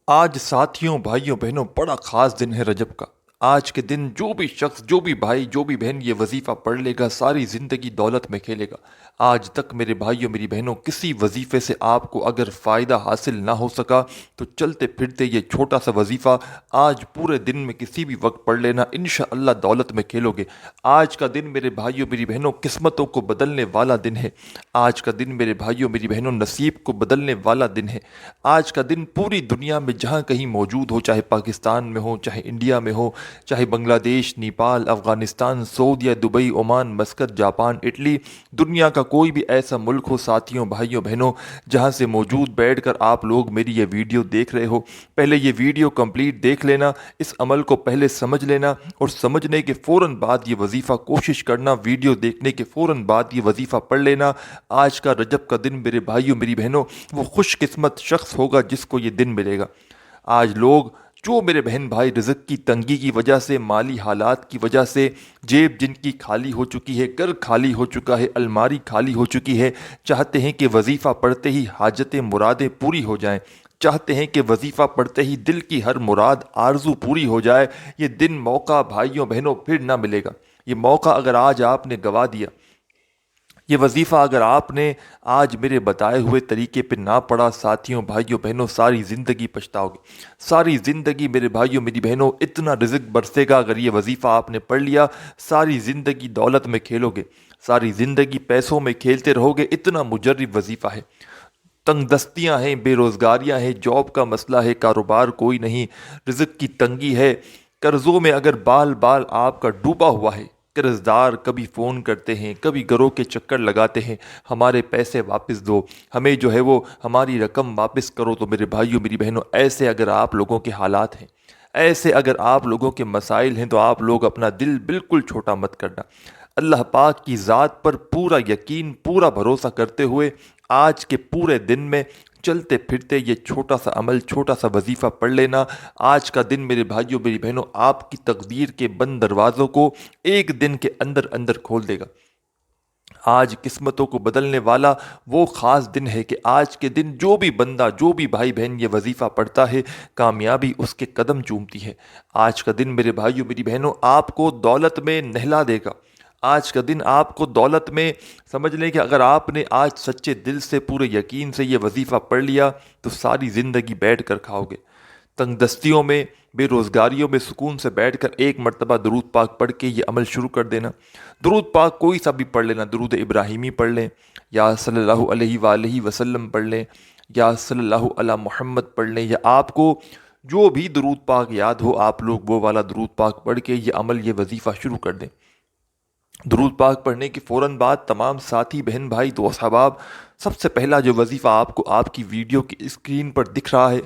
آج ساتھیوں بھائیوں بہنوں بڑا خاص دن ہے رجب کا۔ آج کے دن جو بھی شخص جو بھی بھائی جو بھی بہن یہ وظیفہ پڑھ لے گا ساری زندگی دولت میں کھیلے گا۔ آج تک میرے بھائیوں میری بہنوں کسی وظیفے سے آپ کو اگر فائدہ حاصل نہ ہو سکا تو چلتے پھرتے یہ چھوٹا سا وظیفہ آج پورے دن میں کسی بھی وقت پڑھ لینا، انشاءاللہ دولت میں کھیلو گے۔ آج کا دن میرے بھائیوں میری بہنوں قسمتوں کو بدلنے والا دن ہے۔ آج کا دن میرے بھائیوں میری بہنوں نصیب کو بدلنے والا دن ہے۔ آج کا دن پوری دنیا میں جہاں کہیں موجود ہو، چاہے پاکستان میں ہو، چاہے انڈیا میں ہو، چاہے بنگلہ دیش، نیپال، افغانستان، سعودیہ، Dubai, Oman, Muscat, Japan, Italy, دنیا کا کوئی بھی ایسا ملک ہو ساتھیوں بھائیوں بہنوں جہاں سے موجود بیٹھ کر آپ لوگ میری یہ ویڈیو دیکھ رہے ہو، پہلے یہ ویڈیو کمپلیٹ دیکھ لینا، اس عمل کو پہلے سمجھ لینا، اور سمجھنے کے فوراً بعد یہ وظیفہ کوشش کرنا، ویڈیو دیکھنے کے فوراً بعد یہ وظیفہ پڑھ لینا۔ آج کا رجب کا دن میرے بھائیوں میری بہنوں وہ خوش قسمت شخص ہوگا جس کو یہ دن ملے گا۔ آج لوگ جو میرے بہن بھائی رزق کی تنگی کی وجہ سے، مالی حالات کی وجہ سے، جیب جن کی خالی ہو چکی ہے، گھر خالی ہو چکا ہے، الماری خالی ہو چکی ہے، چاہتے ہیں کہ وظیفہ پڑھتے ہی حاجتیں مرادیں پوری ہو جائیں، چاہتے ہیں کہ وظیفہ پڑھتے ہی دل کی ہر مراد آرزو پوری ہو جائے، یہ دن موقع بھائیوں بہنوں پھر نہ ملے گا۔ یہ موقع اگر آج آپ نے گوا دیا، یہ وظیفہ اگر آپ نے آج میرے بتائے ہوئے طریقے پہ نہ پڑھا، ساتھیوں بھائیوں بہنوں ساری زندگی پچھتاؤ گے۔ ساری زندگی میرے بھائیوں میری بہنوں اتنا رزق برسے گا اگر یہ وظیفہ آپ نے پڑھ لیا، ساری زندگی دولت میں کھیلو گے، ساری زندگی پیسوں میں کھیلتے رہو گے، اتنا مجرب وظیفہ ہے۔ تنگ دستیاں ہیں، بے روزگاریاں ہیں، جاب کا مسئلہ ہے، کاروبار کوئی نہیں، رزق کی تنگی ہے، قرضوں میں اگر بال بال آپ کا ڈوبا ہوا ہے، قرض دار کبھی فون کرتے ہیں، کبھی گھروں کے چکر لگاتے ہیں، ہمارے پیسے واپس دو، ہمیں جو ہے وہ ہماری رقم واپس کرو، تو میرے بھائیوں میری بہنوں ایسے اگر آپ لوگوں کے حالات ہیں، ایسے اگر آپ لوگوں کے مسائل ہیں، تو آپ لوگ اپنا دل بالکل چھوٹا مت کرنا۔ اللہ پاک کی ذات پر پورا یقین، پورا بھروسہ کرتے ہوئے آج کے پورے دن میں چلتے پھرتے یہ چھوٹا سا عمل، چھوٹا سا وظیفہ پڑھ لینا۔ آج کا دن میرے بھائیوں میری بہنوں آپ کی تقدیر کے بند دروازوں کو ایک دن کے اندر اندر کھول دے گا۔ آج قسمتوں کو بدلنے والا وہ خاص دن ہے کہ آج کے دن جو بھی بندہ، جو بھی بھائی بہن یہ وظیفہ پڑھتا ہے، کامیابی اس کے قدم چومتی ہے۔ آج کا دن میرے بھائیوں میری بہنوں آپ کو دولت میں نہلا دے گا۔ آج کا دن آپ کو دولت میں، سمجھ لیں کہ اگر آپ نے آج سچے دل سے، پورے یقین سے یہ وظیفہ پڑھ لیا تو ساری زندگی بیٹھ کر کھاؤ گے۔ تنگ دستیوں میں، بے روزگاریوں میں سکون سے بیٹھ کر ایک مرتبہ درود پاک پڑھ کے یہ عمل شروع کر دینا۔ درود پاک کوئی سا بھی پڑھ لینا، درود ابراہیمی پڑھ لیں، یا صلی اللہ علیہ وآلہ وسلم پڑھ لیں، یا صلی اللہ علی محمد پڑھ لیں، یا آپ کو جو بھی درود پاک یاد ہو آپ لوگ وہ والا درود پاک پڑھ کے یہ عمل، یہ وظیفہ شروع کر دیں۔ درود پاک پڑھنے کے فوراً بعد تمام ساتھی بہن بھائی دوست احباب، سب سے پہلا جو وظیفہ آپ کو آپ کی ویڈیو کی اسکرین پر دکھ رہا ہے،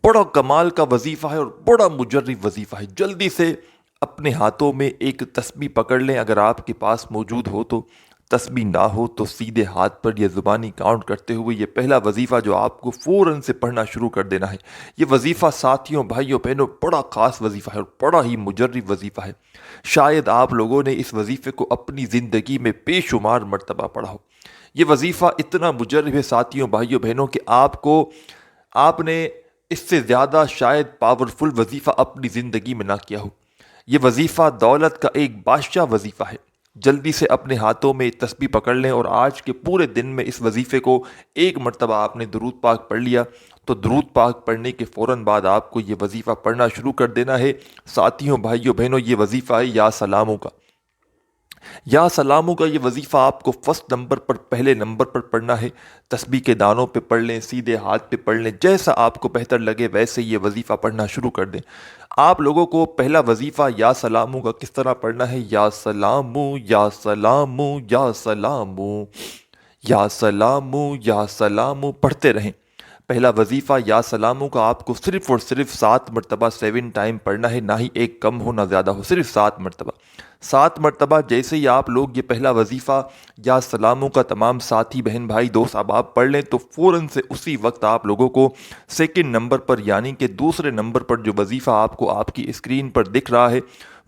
بڑا کمال کا وظیفہ ہے اور بڑا مجرب وظیفہ ہے۔ جلدی سے اپنے ہاتھوں میں ایک تسبیح پکڑ لیں، اگر آپ کے پاس موجود ہو تو، تسبیح نہ ہو تو سیدھے ہاتھ پر یہ زبانی کاؤنٹ کرتے ہوئے یہ پہلا وظیفہ جو آپ کو فوراً سے پڑھنا شروع کر دینا ہے۔ یہ وظیفہ ساتھیوں بھائیوں بہنوں بڑا خاص وظیفہ ہے اور بڑا ہی مجرب وظیفہ ہے۔ شاید آپ لوگوں نے اس وظیفے کو اپنی زندگی میں بے شمار مرتبہ پڑھا ہو۔ یہ وظیفہ اتنا مجرب ہے ساتھیوں بھائیوں بہنوں کہ آپ نے اس سے زیادہ شاید پاورفل وظیفہ اپنی زندگی میں نہ کیا ہو۔ یہ وظیفہ دولت کا ایک بادشاہ وظیفہ ہے۔ جلدی سے اپنے ہاتھوں میں تسبیح پکڑ لیں اور آج کے پورے دن میں اس وظیفے کو ایک مرتبہ آپ نے درود پاک پڑھ لیا تو درود پاک پڑھنے کے فوراً بعد آپ کو یہ وظیفہ پڑھنا شروع کر دینا ہے۔ ساتھیوں بھائیوں بہنوں یہ وظیفہ ہے یا سلاموں کا۔ یا سلاموں کا یہ وظیفہ آپ کو فرسٹ نمبر پر، پہلے نمبر پر پڑھنا ہے۔ تسبیح کے دانوں پہ پڑھ لیں، سیدھے ہاتھ پہ پڑھ لیں، جیسا آپ کو بہتر لگے ویسے یہ وظیفہ پڑھنا شروع کر دیں۔ آپ لوگوں کو پہلا وظیفہ یا سلاموں کا کس طرح پڑھنا ہے؟ یا سلاموں یا سلاموں یا سلاموں یا سلاموں یا سلاموں پڑھتے رہیں۔ پہلا وظیفہ یا سلاموں کا آپ کو صرف اور صرف 7 مرتبہ 7 ٹائم پڑھنا ہے، نہ ہی ایک کم ہو نہ زیادہ ہو، صرف 7 مرتبہ۔ 7 مرتبہ جیسے ہی آپ لوگ یہ پہلا وظیفہ یا سلاموں کا تمام ساتھی بہن بھائی دوست احباب پڑھ لیں تو فوراً سے اسی وقت آپ لوگوں کو سیکنڈ نمبر پر، یعنی کہ دوسرے نمبر پر جو وظیفہ آپ کو آپ کی اسکرین پر دکھ رہا ہے،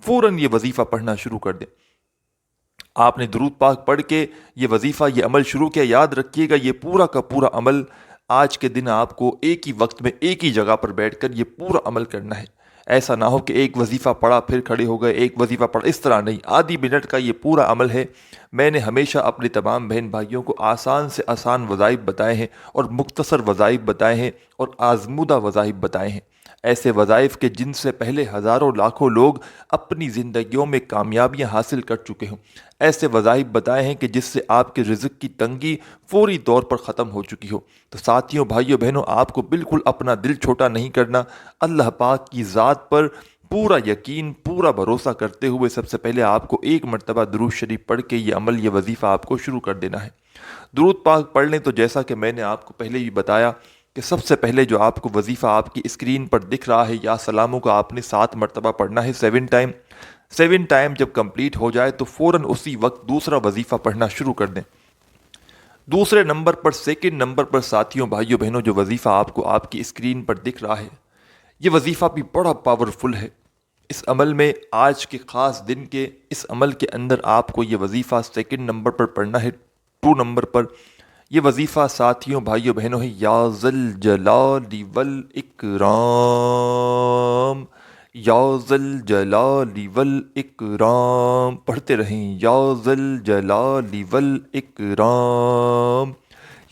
فوراً یہ وظیفہ پڑھنا شروع کر دیں۔ آپ نے درود پاک پڑھ کے یہ وظیفہ، یہ عمل شروع کیا، یاد رکھیے گا یہ پورا کا پورا عمل آج کے دن آپ کو ایک ہی وقت میں ایک ہی جگہ پر بیٹھ کر یہ پورا عمل کرنا ہے۔ ایسا نہ ہو کہ ایک وظیفہ پڑھا پھر کھڑے ہو گئے، ایک وظیفہ پڑھا، اس طرح نہیں، آدھی منٹ کا یہ پورا عمل ہے۔ میں نے ہمیشہ اپنے تمام بہن بھائیوں کو آسان سے آسان وظائف بتائے ہیں اور مختصر وظائف بتائے ہیں اور آزمودہ وظائف بتائے ہیں، ایسے وظائف کے جن سے پہلے ہزاروں لاکھوں لوگ اپنی زندگیوں میں کامیابیاں حاصل کر چکے ہوں، ایسے وظائف بتائے ہیں کہ جس سے آپ کے رزق کی تنگی فوری طور پر ختم ہو چکی ہو۔ تو ساتھیوں، بھائیوں، بہنوں، آپ کو بالکل اپنا دل چھوٹا نہیں کرنا، اللہ پاک کی ذات پر پورا یقین، پورا بھروسہ کرتے ہوئے سب سے پہلے آپ کو ایک مرتبہ درود شریف پڑھ کے یہ عمل، یہ وظیفہ آپ کو شروع کر دینا ہے۔ درود پاک پڑھ لیں تو جیسا کہ میں نے آپ کو پہلے بھی بتایا کہ سب سے پہلے جو آپ کو وظیفہ آپ کی اسکرین پر دکھ رہا ہے، یا سلاموں کا آپ نے 7 مرتبہ پڑھنا ہے، 7 ٹائم۔ 7 ٹائم جب کمپلیٹ ہو جائے تو فوراً اسی وقت دوسرا وظیفہ پڑھنا شروع کر دیں۔ دوسرے نمبر پر، سیکنڈ نمبر پر ساتھیوں، بھائیوں، بہنوں، جو وظیفہ آپ کو آپ کی اسکرین پر دکھ رہا ہے، یہ وظیفہ بھی بڑا پاورفل ہے۔ اس عمل میں، آج کے خاص دن کے اس عمل کے اندر آپ کو یہ وظیفہ سیکنڈ نمبر پر پڑھنا ہے، 2 نمبر پر۔ یہ وظیفہ ساتھیوں، بھائیوں، بہنوں ہے، یا ذل جلال والاکرام، یا ذل جلال والاکرام، پڑھتے رہیں، یا ذل جلال والاکرام،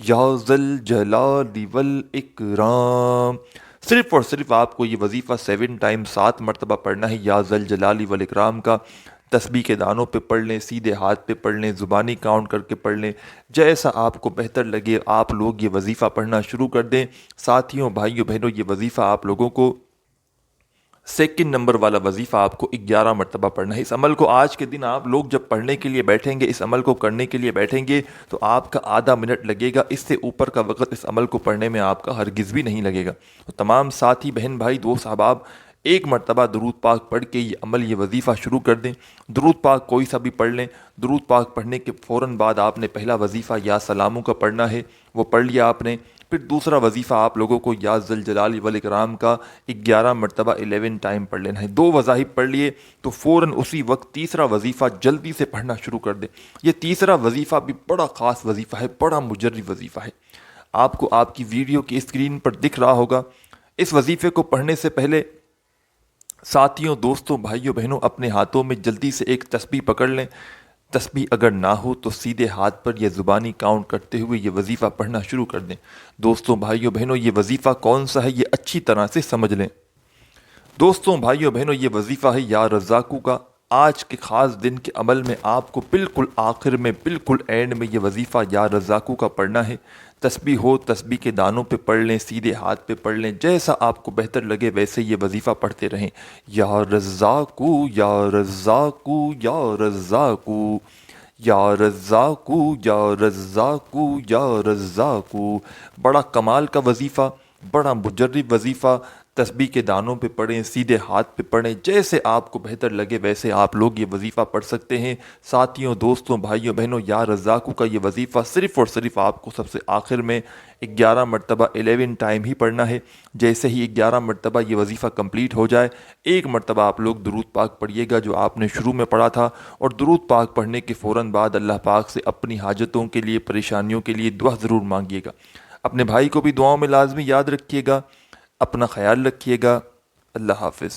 یا ذل جلال والاکرام۔ صرف اور صرف آپ کو یہ وظیفہ 7 ٹائم 7 مرتبہ پڑھنا ہے، یا ذل جلال والاکرام کا۔ تسبیح کے دانوں پہ پڑھ لیں، سیدھے ہاتھ پہ پڑھ لیں، زبانی کاؤنٹ کر کے پڑھ لیں، جیسا آپ کو بہتر لگے آپ لوگ یہ وظیفہ پڑھنا شروع کر دیں۔ ساتھیوں، بھائیوں، بہنوں، یہ وظیفہ آپ لوگوں کو، سیکنڈ نمبر والا وظیفہ آپ کو 11 مرتبہ پڑھنا ہے۔ اس عمل کو آج کے دن آپ لوگ جب پڑھنے کے لیے بیٹھیں گے، اس عمل کو کرنے کے لیے بیٹھیں گے تو آپ کا آدھا منٹ لگے گا، اس سے اوپر کا وقت اس عمل کو پڑھنے میں آپ کا ہرگز بھی نہیں لگے گا۔ تو تمام ساتھی، بہن بھائی، دوست احباب، ایک مرتبہ درود پاک پڑھ کے یہ عمل، یہ وظیفہ شروع کر دیں۔ درود پاک کوئی سا بھی پڑھ لیں۔ درود پاک پڑھنے کے فوراً بعد آپ نے پہلا وظیفہ یا سلاموں کا پڑھنا ہے، وہ پڑھ لیا آپ نے۔ پھر دوسرا وظیفہ آپ لوگوں کو یا ذل جلال والاکرام کا 11 مرتبہ 11 ٹائم پڑھ لینا ہے۔ 2 وظائف پڑھ لیے تو فوراً اسی وقت تیسرا وظیفہ جلدی سے پڑھنا شروع کر دیں۔ یہ تیسرا وظیفہ بھی بڑا خاص وظیفہ ہے، بڑا مجرب وظیفہ ہے، آپ کو آپ کی ویڈیو کی اسکرین پر دکھ رہا ہوگا۔ اس وظیفے کو پڑھنے سے پہلے ساتھیوں، دوستوں، بھائیوں، بہنوں، اپنے ہاتھوں میں جلدی سے ایک تسبیح پکڑ لیں۔ تسبیح اگر نہ ہو تو سیدھے ہاتھ پر یہ زبانی کاؤنٹ کرتے ہوئے یہ وظیفہ پڑھنا شروع کر دیں۔ دوستوں، بھائیوں، بہنوں، یہ وظیفہ کون سا ہے یہ اچھی طرح سے سمجھ لیں۔ دوستوں، بھائیوں، بہنوں، یہ وظیفہ ہے یا رزاقو کا۔ آج کے خاص دن کے عمل میں آپ کو بالکل آخر میں، بالکل اینڈ میں یہ وظیفہ یا رزاقو کا پڑھنا ہے۔ تسبیح ہو، تسبیح کے دانوں پہ پڑھ لیں، سیدھے ہاتھ پہ پڑھ لیں، جیسا آپ کو بہتر لگے ویسے یہ وظیفہ پڑھتے رہیں۔ یا رزاقو، یا رزاقو، یا رزاقو، یا رزاقو، یا رزاقو، یا رزاقو۔ بڑا کمال کا وظیفہ، بڑا مجرب وظیفہ۔ تسبیح کے دانوں پہ پڑھیں، سیدھے ہاتھ پہ پڑھیں، جیسے آپ کو بہتر لگے ویسے آپ لوگ یہ وظیفہ پڑھ سکتے ہیں۔ ساتھیوں، دوستوں، بھائیوں، بہنوں، یا رزاقو کا یہ وظیفہ صرف اور صرف آپ کو سب سے آخر میں 11 مرتبہ 11 ٹائم ہی پڑھنا ہے۔ جیسے ہی 11 مرتبہ یہ وظیفہ کمپلیٹ ہو جائے، ایک مرتبہ آپ لوگ درود پاک پڑھیے گا جو آپ نے شروع میں پڑھا تھا، اور درود پاک پڑھنے کے فوراً بعد اللہ پاک سے اپنی حاجتوں کے لیے، پریشانیوں کے لیے دعا ضرور مانگیے گا۔ اپنے بھائی کو بھی دعاؤں میں لازمی یاد رکھیے گا۔ اپنا خیال رکھیے گا۔ اللہ حافظ۔